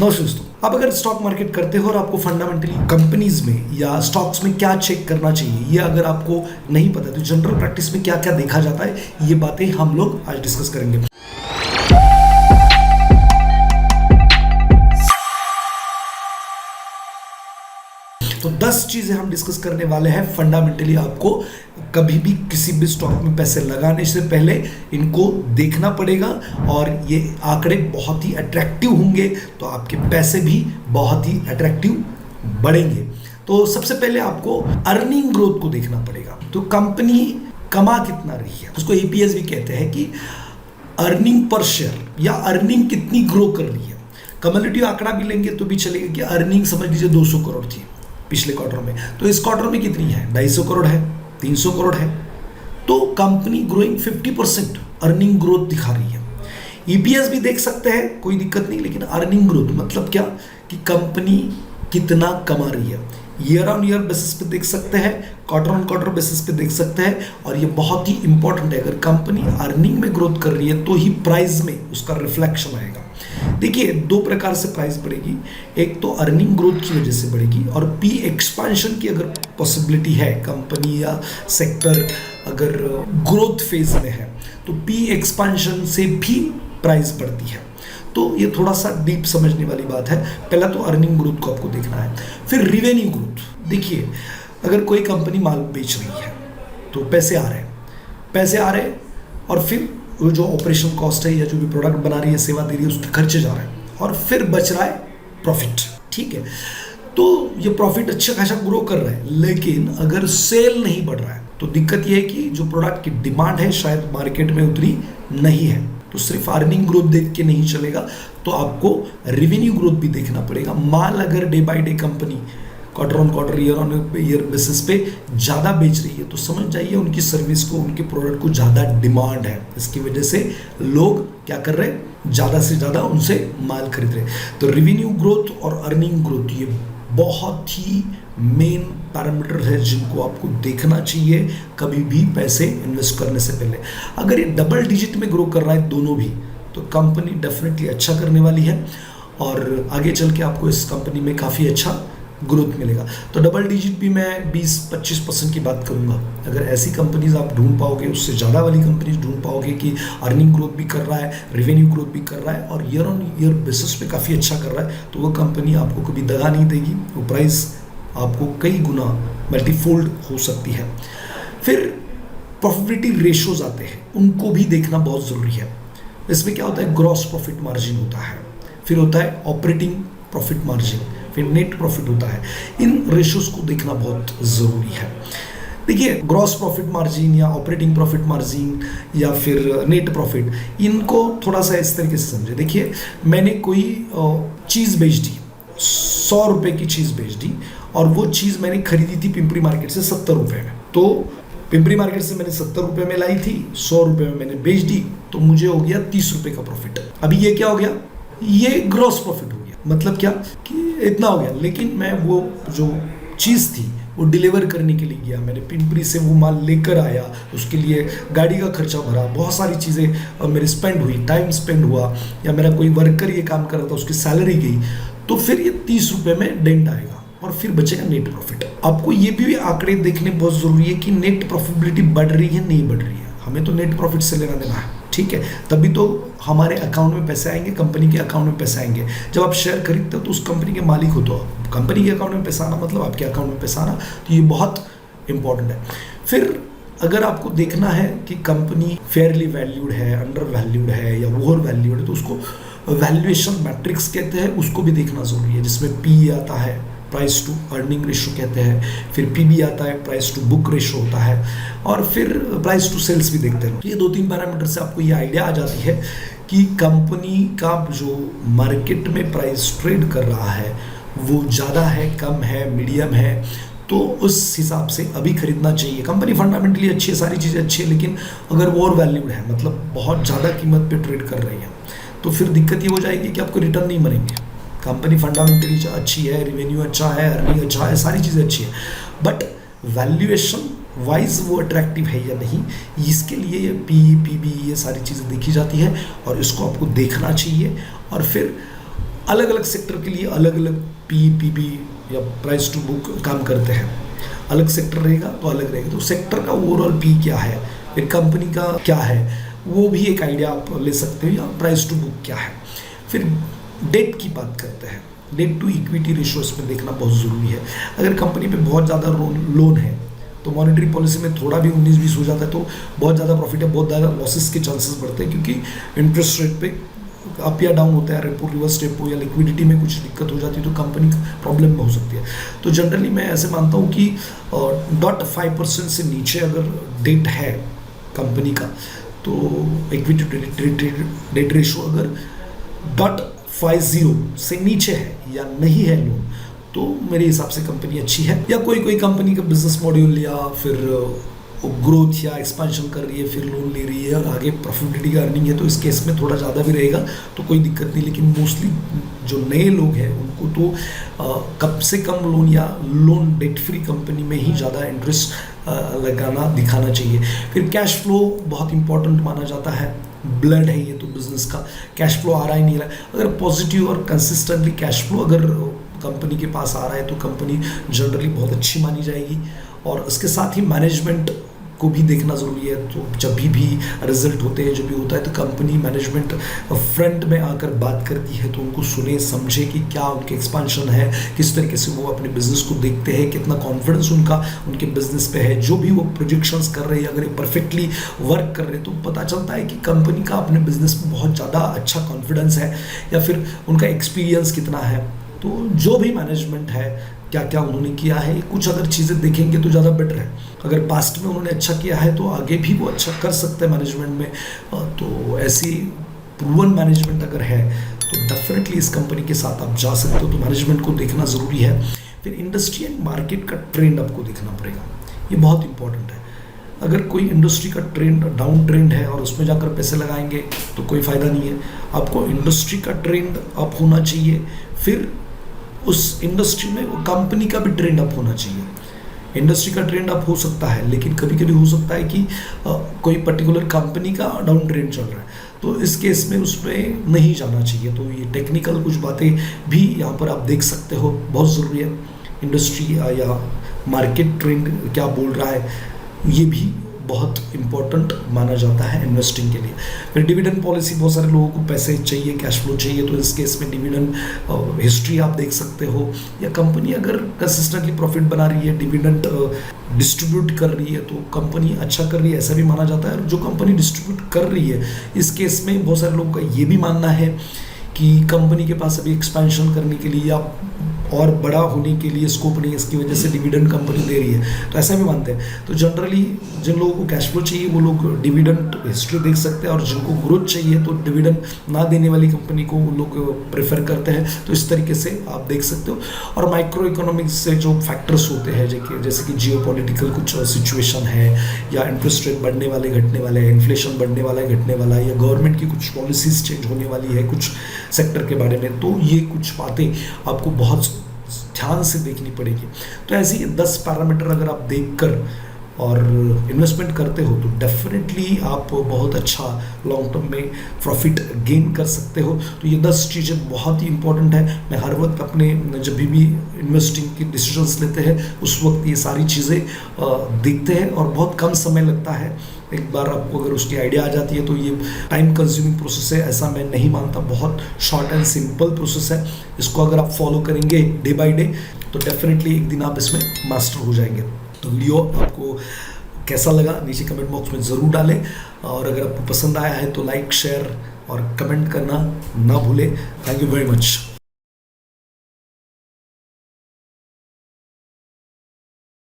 दोस्तों, आप अगर स्टॉक मार्केट करते हो और आपको फंडामेंटली कंपनीज में या स्टॉक्स में क्या चेक करना चाहिए ये अगर आपको नहीं पता, तो जनरल प्रैक्टिस में क्या क्या देखा जाता है, ये बातें हम लोग आज डिस्कस करेंगे। तो 10 चीजें हम डिस्कस करने वाले हैं। फंडामेंटली आपको कभी भी किसी भी स्टॉक में पैसे लगाने से पहले इनको देखना पड़ेगा, और ये आंकड़े बहुत ही अट्रैक्टिव होंगे तो आपके पैसे भी बहुत ही अट्रैक्टिव बढ़ेंगे। तो सबसे पहले आपको अर्निंग ग्रोथ को देखना पड़ेगा। तो कंपनी कमा कितना रही है, उसको EPS भी कहते हैं कि अर्निंग पर शेयर, या अर्निंग कितनी ग्रो कर रही है। कम्युलेटिव आंकड़ा भी लेंगे तो भी चलेगा कि अर्निंग समझ लीजिए 200 करोड़ थी पिछले क्वार्टर में, तो इस क्वार्टर में कितनी है, 250 करोड़ है, 300 करोड़ है। तो कंपनी ग्रोइंग 50% अर्निंग ग्रोथ दिखा रही है। EPS भी देख सकते हैं, कोई दिक्कत नहीं, लेकिन अर्निंग ग्रोथ मतलब क्या कि कंपनी कितना कमा रही है। ईयर ऑन ईयर बेसिस पे देख सकते हैं, क्वार्टर ऑन क्वार्टर बेसिस पे देख सकते हैं, और ये बहुत ही इंपॉर्टेंट है। अगर कंपनी अर्निंग में ग्रोथ कर रही है तो ही प्राइस में उसका रिफ्लेक्शन आएगा। देखिए, 2 प्रकार से प्राइस बढ़ेगी, एक तो अर्निंग ग्रोथ की वजह से बढ़ेगी, और P एक्सपेंशन की अगर पॉसिबिलिटी है, कंपनी या सेक्टर अगर ग्रोथ फेज में है तो P एक्सपेंशन से भी प्राइस बढ़ती है। तो ये थोड़ा सा डीप समझने वाली बात है। पहला तो अर्निंग ग्रोथ को आपको देखना है, फिर रिवेन्यू ग्रोथ। देखिए, अगर कोई कंपनी माल बेच रही है तो पैसे आ रहे हैं, और फिर वो जो ऑपरेशन कॉस्ट है या जो भी प्रोडक्ट बना रही है, सेवा दे रही है, उसके खर्चे जा रहे हैं, और फिर बच रहा है प्रॉफिट। ठीक है, तो ये प्रॉफिट अच्छा खासा ग्रो कर रहा है, लेकिन अगर सेल नहीं बढ़ रहा है तो दिक्कत ये है कि जो प्रोडक्ट की डिमांड है शायद मार्केट में उतनी नहीं है। तो सिर्फ अर्निंग ग्रोथ देख के नहीं चलेगा, तो आपको रेवेन्यू ग्रोथ भी देखना पड़ेगा। माल अगर day by day company quarter on quarter, year on year basis पे ज़्यादा बेच रही है, तो समझ जाइए उनकी सर्विस को, उनके प्रोडक्ट को ज़्यादा डिमांड है। इसकी वजह से लोग क्या कर रहे हैं, ज़्यादा से ज़्यादा उनसे माल खरीद रहे हैं। तो रेवेन्यू ग्रोथ और अर्निंग ग्रोथ ये बहुत ही मेन पैरामीटर है जिनको आपको देखना चाहिए कभी भी पैसे इन्वेस्ट करने से पहले। अगर ये डबल डिजिट में ग्रो कर रहा है दोनों भी, तो कंपनी डेफिनेटली अच्छा करने वाली है, और आगे चल के आपको इस कंपनी में काफ़ी अच्छा ग्रोथ मिलेगा। तो डबल डिजिट भी मैं 20-25% की बात करूंगा। अगर ऐसी कंपनीज आप ढूंढ पाओगे, उससे ज़्यादा वाली कंपनीज ढूंढ पाओगे कि अर्निंग ग्रोथ भी कर रहा है, रेवेन्यू ग्रोथ भी कर रहा है, और ईयर ऑन ईयर बेसिस पे काफ़ी अच्छा कर रहा है, तो वो कंपनी आपको कभी दगा नहीं देगी। वो प्राइस आपको कई गुना मल्टीफोल्ड हो सकती है। फिर प्रॉफिटेबिलिटी रेशोज आते हैं, उनको भी देखना बहुत ज़रूरी है। इसमें क्या होता है, ग्रॉस प्रॉफिट मार्जिन होता है, फिर होता है ऑपरेटिंग प्रॉफिट मार्जिन, फिर नेट प्रॉफिट होता है। इन रेशोज को देखना बहुत ज़रूरी है। देखिए, ग्रॉस प्रॉफिट मार्जिन या ऑपरेटिंग प्रॉफिट मार्जिन या फिर नेट प्रॉफिट, इनको थोड़ा सा इस तरीके से समझे। देखिए, मैंने कोई चीज़ बेच दी, 100 रुपये की चीज़ बेच दी, और वो चीज़ मैंने खरीदी थी पिंपरी मार्केट से 70 रुपये में। तो पिंपरी मार्केट से मैंने 70 रुपये में लाई थी, 100 रुपये में मैंने बेच दी, तो मुझे हो गया 30 रुपये का प्रॉफिट। अभी ये क्या हो गया, ये ग्रॉस प्रॉफिट हो गया। मतलब क्या कि इतना हो गया, लेकिन मैं वो जो चीज़ थी वो डिलीवर करने के लिए गया, मैंने पिंपरी से वो माल लेकर आया, उसके लिए गाड़ी का खर्चा भरा, बहुत सारी चीज़ें मेरी स्पेंड हुई, टाइम स्पेंड हुआ, या मेरा कोई वर्कर ये काम कर रहा था उसकी सैलरी गई, तो फिर ये 30 रुपये में डेंट आएगा, और फिर बचेगा नेट प्रॉफिट। आपको ये भी आंकड़े देखने बहुत ज़रूरी है कि नेट प्रॉफिटेबिलिटी बढ़ रही है नहीं बढ़ रही है। हमें तो नेट प्रॉफिट से लेना देना है, ठीक है, तभी तो हमारे अकाउंट में पैसे आएंगे, कंपनी के अकाउंट में पैसे आएंगे। जब आप शेयर खरीदते हो तो उस कंपनी के मालिक हो, तो कंपनी के अकाउंट में पैसा आना मतलब आपके अकाउंट में पैसा आना, तो ये बहुत इंपॉर्टेंट है। फिर अगर आपको देखना है कि कंपनी फेयरली वैल्यूड है, अंडर वैल्यूड है या ओवर वैल्यूड है, तो उसको वैल्यूएशन मैट्रिक्स कहते हैं, उसको भी देखना ज़रूरी है, जिसमें P आता है, प्राइस टू अर्निंग रेशो कहते हैं, फिर PB आता है, प्राइस टू बुक रेशो होता है, और फिर प्राइस टू सेल्स भी देखते हैं। ये 2-3 पैरामीटर से आपको ये आइडिया आ जाती है कि कंपनी का जो मार्केट में प्राइस ट्रेड कर रहा है वो ज़्यादा है, कम है, मीडियम है, तो उस हिसाब से अभी खरीदना चाहिए। कंपनी फंडामेंटली अच्छी है, सारी चीज़ें अच्छी है, लेकिन अगर वो ओवर वैल्यूड है, मतलब बहुत ज़्यादा कीमत पे ट्रेड कर रही है, तो फिर दिक्कत ये हो जाएगी कि आपको रिटर्न नहीं मिलेंगे। कंपनी फंडामेंटली अच्छी है, रेवेन्यू अच्छा है, अर्निंग अच्छा है, सारी चीज़ें अच्छी है, बट वैल्यूएशन वाइज वो अट्रैक्टिव है या नहीं, इसके लिए ये PE, PB ये सारी चीज़ें देखी जाती है, और इसको आपको देखना चाहिए। और फिर अलग अलग सेक्टर के लिए अलग अलग पी पीबी या प्राइस टू बुक काम करते हैं। अलग सेक्टर रहेगा तो अलग रहेगा। तो सेक्टर का ओवरऑल पी क्या है, फिर कंपनी का क्या है, वो भी एक आइडिया आप ले सकते हो, या प्राइस टू बुक क्या है। फिर डेट की बात करते हैं। डेट टू इक्विटी रेशियो इसमें देखना बहुत ज़रूरी है। अगर कंपनी पे बहुत ज़्यादा लोन है तो मॉनेटरी पॉलिसी में थोड़ा भी 19-20 हो जाता है तो बहुत ज़्यादा प्रॉफिट है, बहुत ज़्यादा लॉसेस के चांसेस बढ़ते हैं, क्योंकि इंटरेस्ट रेट पे अप या डाउन होता है, रेपो रिवर्स रेपो या लिक्विडिटी में कुछ दिक्कत हो जाती है तो कंपनी प्रॉब्लम में हो सकती है। तो जनरली मैं ऐसे मानता हूँ कि 0.5% से नीचे अगर डेट है कंपनी का, तो इक्विटी डेट रेशो अगर 0.50 से नीचे है या नहीं है लोन, तो मेरे हिसाब से कंपनी अच्छी है। या कोई कंपनी का बिजनेस मॉड्यूल या फिर ग्रोथ या एक्सपांशन कर रही है, फिर लोन ले रही है और आगे प्रॉफिटेबिलिटी का अर्निंग है, तो इस केस में थोड़ा ज़्यादा भी रहेगा तो कोई दिक्कत नहीं। लेकिन मोस्टली जो नए लोग हैं उनको तो कम से कम लोन या लोन डेट फ्री कंपनी में ही ज़्यादा इंटरेस्ट दिखाना चाहिए। फिर कैश फ्लो बहुत इंपॉर्टेंट माना जाता है। ब्लड है ये तो बिजनेस का, कैश फ्लो आ रहा ही नहीं रहा है। अगर पॉजिटिव और कंसिस्टेंटली कैश फ्लो अगर कंपनी के पास आ रहा है तो कंपनी जनरली बहुत अच्छी मानी जाएगी। और उसके साथ ही मैनेजमेंट को भी देखना ज़रूरी है। तो जब भी रिजल्ट होते हैं, जब भी होता है, तो कंपनी मैनेजमेंट फ्रंट में आकर बात करती है, तो उनको सुने समझे कि क्या उनके एक्सपांशन है, किस तरीके से वो अपने बिजनेस को देखते हैं, कितना कॉन्फिडेंस उनका उनके बिजनेस पे है। जो भी वो प्रोजेक्शंस कर रहे हैं अगर ये परफेक्टली वर्क कर रहे हैं तो पता चलता है कि कंपनी का अपने बिजनेस में बहुत ज़्यादा अच्छा कॉन्फिडेंस है, या फिर उनका एक्सपीरियंस कितना है। तो जो भी मैनेजमेंट है, क्या क्या उन्होंने किया है, कुछ अगर चीज़ें देखेंगे तो ज़्यादा बेटर है। अगर पास्ट में उन्होंने अच्छा किया है तो आगे भी वो अच्छा कर सकते हैं मैनेजमेंट में। तो ऐसी प्रूवन मैनेजमेंट अगर है तो डेफिनेटली इस कंपनी के साथ आप जा सकते हो। तो मैनेजमेंट को देखना ज़रूरी है। फिर इंडस्ट्री एंड मार्केट का ट्रेंड आपको देखना पड़ेगा, ये बहुत इंपॉर्टेंट है। अगर कोई इंडस्ट्री का ट्रेंड डाउन ट्रेंड है और उसमें जाकर पैसे लगाएंगे तो कोई फ़ायदा नहीं है। आपको इंडस्ट्री का ट्रेंड अप होना चाहिए, फिर उस इंडस्ट्री में वो कंपनी का भी ट्रेंड अप होना चाहिए। इंडस्ट्री का ट्रेंड अप हो सकता है, लेकिन कभी कभी हो सकता है कि कोई पर्टिकुलर कंपनी का डाउन ट्रेंड चल रहा है, तो इस केस में उसमें नहीं जाना चाहिए। तो ये टेक्निकल कुछ बातें भी यहाँ पर आप देख सकते हो, बहुत ज़रूरी है। इंडस्ट्री या मार्केट ट्रेंड क्या बोल रहा है, ये भी बहुत इम्पोर्टेंट माना जाता है इन्वेस्टिंग के लिए। फिर डिविडेंड पॉलिसी, बहुत सारे लोगों को पैसे चाहिए, कैश फ्लो चाहिए, तो इस केस में डिविडेंड हिस्ट्री आप देख सकते हो। या कंपनी अगर कंसिस्टेंटली प्रॉफिट बना रही है, डिविडेंड डिस्ट्रीब्यूट कर रही है, तो कंपनी अच्छा कर रही है, ऐसा भी माना जाता है। और जो कंपनी डिस्ट्रीब्यूट कर रही है, इस केस में बहुत सारे लोगों का ये भी मानना है कि कंपनी के पास अभी एक्सपेंशन करने के लिए या और बड़ा होने के लिए स्कोप नहीं है, इसकी वजह से डिविडेंड कंपनी दे रही है, तो ऐसा भी मानते हैं। तो जनरली जिन लोगों को कैश फ्लो चाहिए वो लोग डिविडेंड हिस्ट्री देख सकते हैं, और जिनको ग्रोथ चाहिए तो डिविडेंड ना देने वाली कंपनी को वो लोग प्रेफर करते हैं। तो इस तरीके से आप देख सकते हो। और माइक्रो इकोनॉमिक्स से जो फैक्टर्स होते हैं, जैसे कि जियो पॉलिटिकल कुछ सिचुएशन है, या इंटरेस्ट रेट बढ़ने वाले घटने वाले हैं, इन्फ्लेशन बढ़ने वाला है घटने वाला है, या गवर्नमेंट की कुछ पॉलिसीज चेंज होने वाली है कुछ सेक्टर के बारे में, तो ये कुछ बातें आपको बहुत ध्यान से देखनी पड़ेगी। तो ऐसे ही 10 पैरामीटर अगर आप देखकर और इन्वेस्टमेंट करते हो तो डेफिनेटली आप बहुत अच्छा लॉन्ग टर्म में प्रॉफिट गेन कर सकते हो। तो ये 10 चीज़ें बहुत ही इंपॉर्टेंट है। मैं हर वक्त अपने जब भी इन्वेस्टिंग की डिसीजंस लेते हैं उस वक्त ये सारी चीज़ें देखते हैं, और बहुत कम समय लगता है। एक बार आपको अगर उसकी आइडिया आ जाती है तो ये टाइम कंज्यूमिंग प्रोसेस है, ऐसा मैं नहीं मानता। बहुत शॉर्ट एंड सिंपल प्रोसेस है। इसको अगर आप फॉलो करेंगे डे बाय डे तो डेफिनेटली एक दिन आप इसमें मास्टर हो जाएंगे। तो वीडियो आपको कैसा लगा नीचे कमेंट बॉक्स में ज़रूर डालें, और अगर आपको पसंद आया है तो लाइक शेयर और कमेंट करना ना भूलें। Thank you very much.